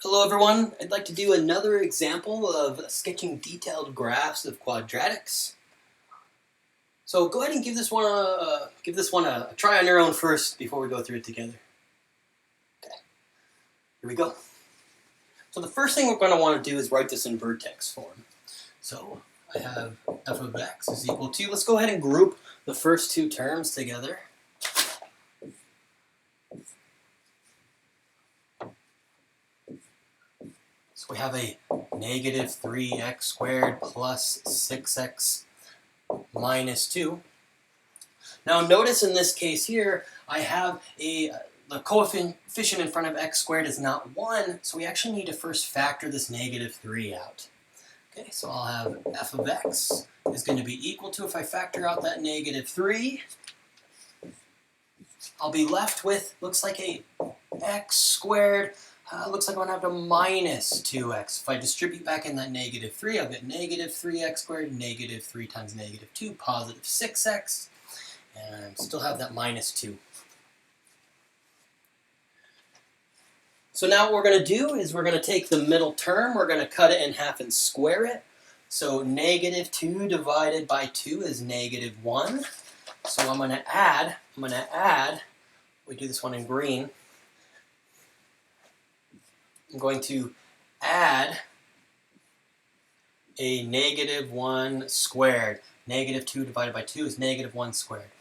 Hello everyone, I'd like to do another example of sketching detailed graphs of quadratics. So go ahead and give this one a try on your own first before we go through it together. Okay, here we go. So the first thing we're going to want to do is write this in vertex form. So I have f of x is equal to, let's go ahead and group the first two terms together. So we have a negative 3x squared plus 6x minus 2. Now notice in this case here, I have the coefficient in front of x squared is not 1, so we actually need to first factor this negative 3 out. Okay, so I'll have f of x is going to be equal to, if I factor out that negative 3, I'll be left with, looks like a x squared, looks like I'm going to have a minus 2x. If I distribute back in that negative 3, I'll get negative 3x squared, negative 3 times negative 2, positive 6x, and still have that minus 2. So now what we're going to do is we're going to take the middle term, we're going to cut it in half and square it. So negative 2 divided by 2 is negative 1. So I'm going to add, we do this one in green, I'm going to add a negative 1 squared. Negative 2 divided by 2 is negative 1 squared.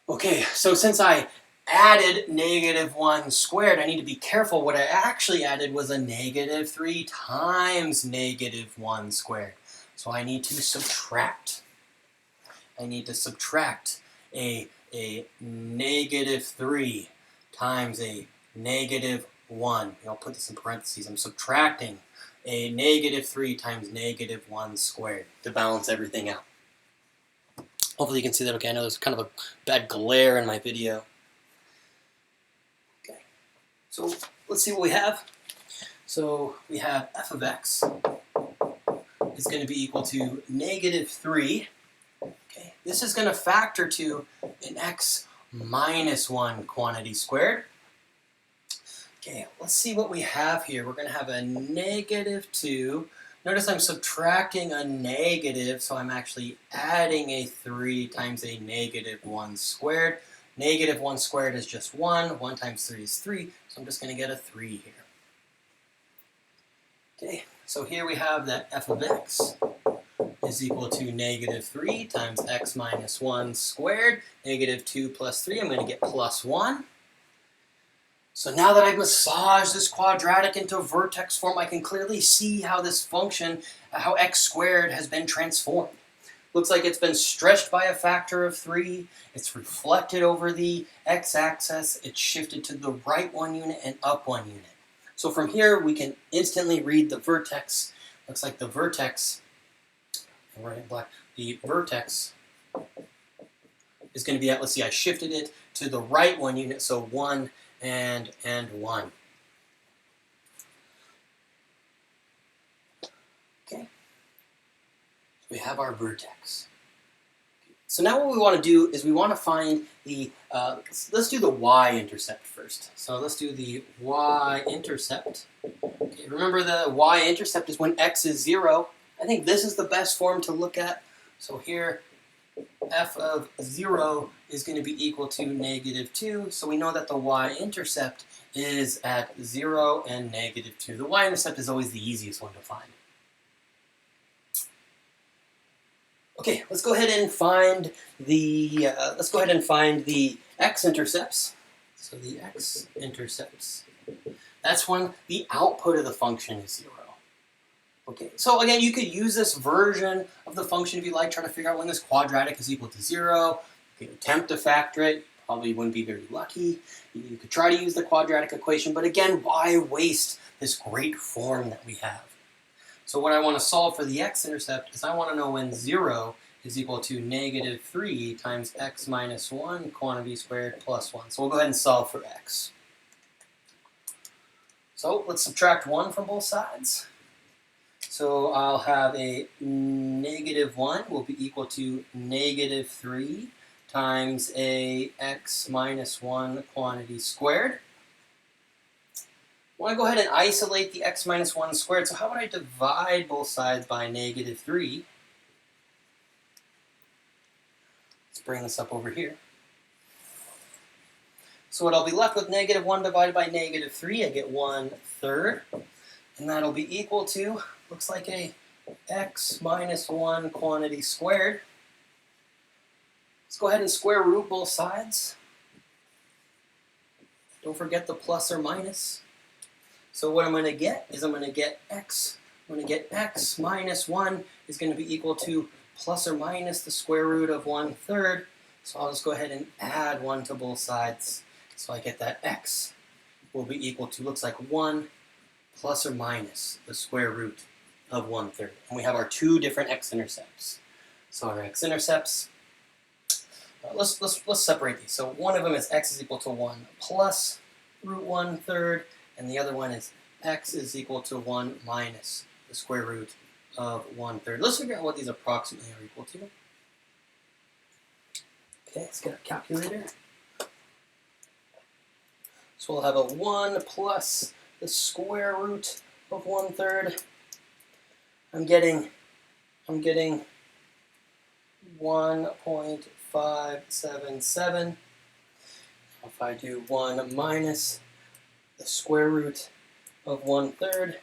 Okay, so since I added negative 1 squared, I need to be careful. What I actually added was a negative 3 times negative 1 squared. So I need to subtract. I need to subtract a negative 3 times a negative 1. I'll put this in parentheses. I'm subtracting a negative 3 times negative 1 squared to balance everything out. Hopefully you can see that okay. I know there's kind of a bad glare in my video. Okay, so let's see what we have. So we have f of x is going to be equal to negative 3. Okay, this is going to factor to an x minus 1 quantity squared. Okay, let's see what we have here. We're going to have a negative 2. Notice I'm subtracting a negative, so I'm actually adding a 3 times a negative 1 squared. Negative 1 squared is just 1. 1 times 3 is 3, so I'm just going to get a 3 here. Okay, so here we have that f of x is equal to negative 3 times x minus 1 squared. Negative 2 plus 3, I'm going to get plus 1. So now that I've massaged this quadratic into vertex form, I can clearly see how this function, how x squared has been transformed. Looks like it's been stretched by a factor of 3. It's reflected over the x-axis. It's shifted to the right 1 unit and up 1 unit. So from here, we can instantly read the vertex. Looks like the vertex, the vertex is going to be at, let's see, I shifted it to the right 1 unit, so 1 and 1. Okay, we have our vertex. So now what we want to do is we want to find the, let's do the y-intercept first. So let's do the y-intercept. Okay, remember the y-intercept is when x is 0. I think this is the best form to look at. So here, f of 0 is going to be equal to negative 2. So we know that the y-intercept is at 0 and negative 2. The y-intercept is always the easiest one to find. Okay, let's go ahead and find the x-intercepts. So the x-intercepts, that's when the output of the function is 0. Okay, so again, you could use this version of the function if you like, try to figure out when this quadratic is equal to 0. You could attempt to factor it, probably wouldn't be very lucky. You could try to use the quadratic equation, but again, why waste this great form that we have? So what I want to solve for the x-intercept is I want to know when 0 is equal to negative 3 times x minus 1 quantity squared plus 1. So we'll go ahead and solve for x. So let's subtract 1 from both sides. So I'll have a negative 1 will be equal to negative 3 times a x minus 1 quantity squared. I want to go ahead and isolate the x minus 1 squared. So how would I divide both sides by negative 3? Let's bring this up over here. So what I'll be left with, negative 1 divided by negative 3, I get 1/3. And that'll be equal to, looks like a x minus 1 quantity squared. Let's go ahead and square root both sides. Don't forget the plus or minus. So what I'm going to get is I'm going to get x. I'm going to get x minus 1 is going to be equal to plus or minus the square root of 1/3. So I'll just go ahead and add 1 to both sides. So I get that x will be equal to, looks like 1 plus or minus the square root of 1/3. And we have our two different x-intercepts. So our x-intercepts, let's separate these. So one of them is x is equal to 1 plus root 1/3, and the other one is x is equal to 1 minus the square root of 1/3. Let's figure out what these approximately are equal to. Okay, let's get our calculator. So we'll have a 1 plus the square root of 1/3. I'm getting 1.577. If I do 1 minus the square root of 1/3,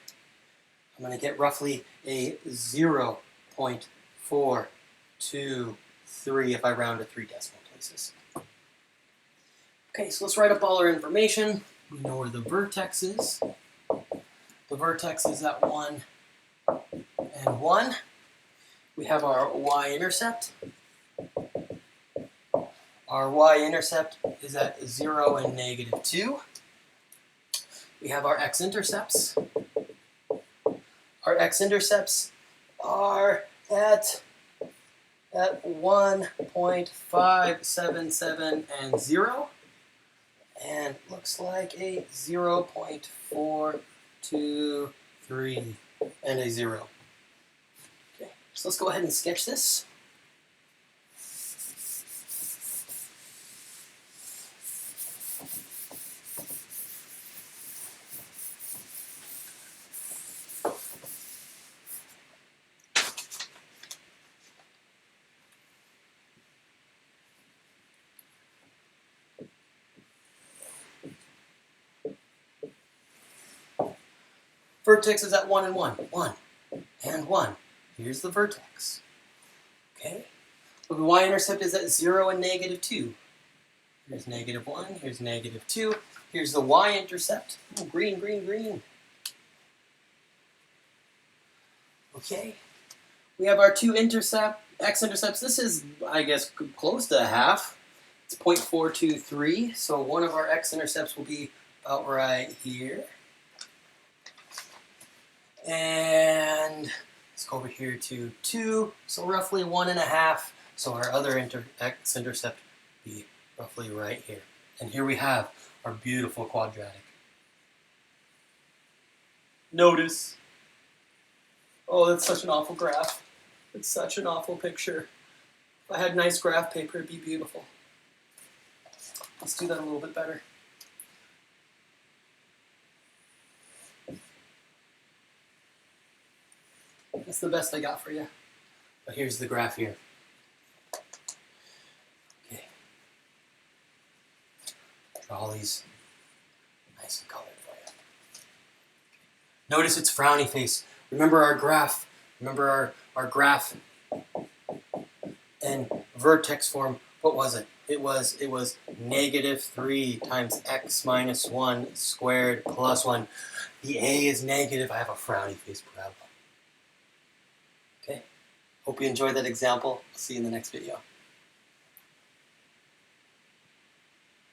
I'm going to get roughly a 0.423 if I round to 3 decimal places. Okay, so let's write up all our information. We know where the vertex is. The vertex is at 1 and 1. We have our y-intercept. Our y-intercept is at 0 and negative 2. We have our x-intercepts. Our x-intercepts are at 1.577 and 0. And looks like a 0.423 and a 0. Okay, so let's go ahead and sketch this. Vertex is at 1 and 1. 1 and 1. Here's the vertex. Okay? Well, the y-intercept is at 0 and negative 2. Here's negative 1. Here's negative 2. Here's the y-intercept. Oh, green, green, green. Okay? We have our two x-intercepts. This is, I guess, close to half. It's 0.423. So one of our x-intercepts will be about right here. And let's go over here to 2, so roughly 1.5. So our other x-intercept will be roughly right here. And here we have our beautiful quadratic. Notice. Oh, that's such an awful graph. It's such an awful picture. If I had nice graph paper, it'd be beautiful. Let's do that a little bit better. That's the best I got for you. But here's the graph here. Okay. Draw all these nice and colored for you. Notice it's frowny face. Remember our graph. Remember our graph in vertex form. What was it? It was negative 3 times x minus 1 squared plus 1. The a is negative. I have a frowny face parabola. Okay, hope you enjoyed that example. I'll see you in the next video.